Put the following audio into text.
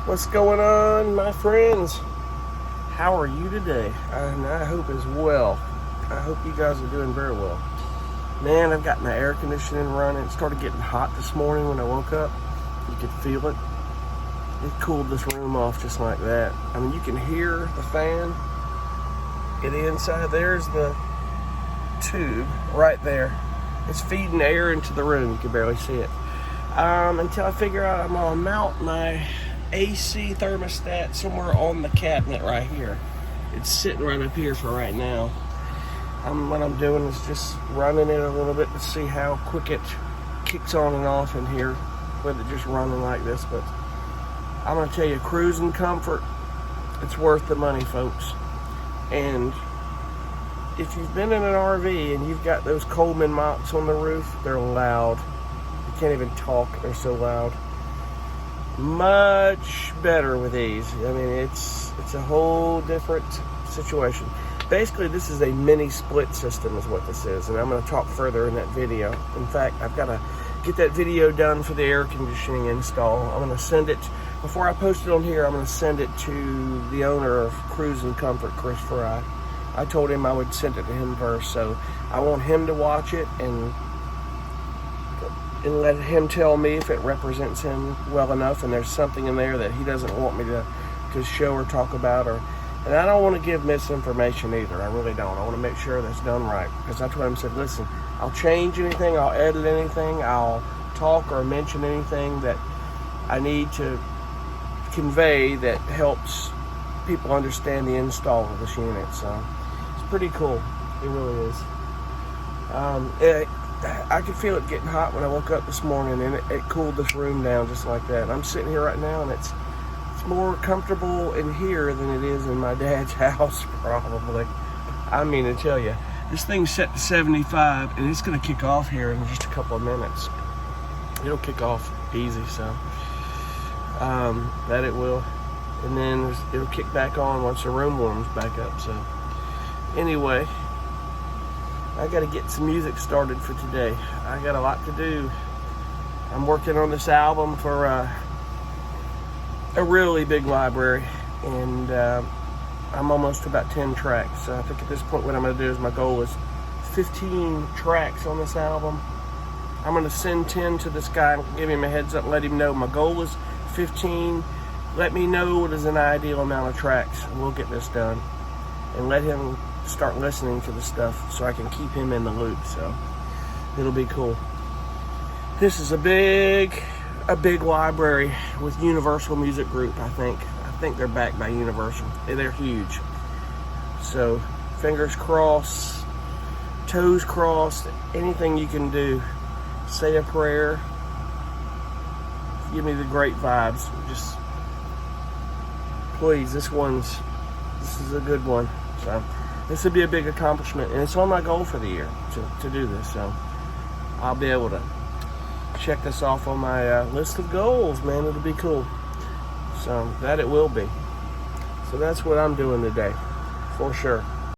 What's going on, my friends? How are you today? And I hope as well. I hope you guys are doing very well. Man, I've got my air conditioning running. It started getting hot this morning when I woke up. You could feel it. It cooled this room off just like that. I mean, you can hear the fan. Get inside. There's the tube right there. It's feeding air into the room. You can barely see it. Until I figure out I'm gonna mount my AC thermostat somewhere on the cabinet right here. It's sitting right up here for right now. What I'm doing is just running it a little bit to see how quick it kicks on and off in here with it just running like this. But I'm gonna tell you, cruising comfort, it's worth the money, folks. And if you've been in an RV and you've got those Coleman mocs on the roof, they're loud. You can't even talk, they're so loud. Much better with these. I mean, it's a whole different situation. Basically, this is a mini split system is what this is, and I'm going to talk further in that video. In fact, I've got to get that video done for the air conditioning install. I'm going to send it, before I post it on here, I'm going to send it to the owner of Cruise and Comfort, Chris Fry. I told him I would send it to him first, so I want him to watch it and let him tell me if it represents him well enough and there's something in there that he doesn't want me to show or talk about. And I don't want to give misinformation either. I really don't. I want to make sure that's done right. Because I told him, said, listen, I'll change anything, I'll edit anything, I'll talk or mention anything that I need to convey that helps people understand the install of this unit. So it's pretty cool. It really is. I could feel it getting hot when I woke up this morning, and it cooled this room down just like that. I'm sitting here right now, and it's more comfortable in here than it is in my dad's house, probably. I mean, to tell you, this thing's set to 75, and it's going to kick off here in just a couple of minutes. It'll kick off easy, so that it will. And then it'll kick back on once the room warms back up. So anyway, I got to get some music started for today. I got a lot to do. I'm working on this album for a really big library, and I'm almost to about 10 tracks. So I think at this point what I'm going to do is, my goal is 15 tracks on this album. I'm going to send 10 to this guy and give him a heads up and let him know my goal is 15. Let me know what is an ideal amount of tracks, and we'll get this done. And let him start listening to the stuff so I can keep him in the loop. So it'll be cool. This is a big library with Universal Music Group. I think they're backed by Universal. They're huge. So fingers crossed, toes crossed, anything you can do. Say a prayer. Give me the great vibes. Just please, this is a good one. So this would be a big accomplishment, and it's on my goal for the year to do this. So I'll be able to check this off on my list of goals, man. It'll be cool. So that it will be. So that's what I'm doing today, for sure.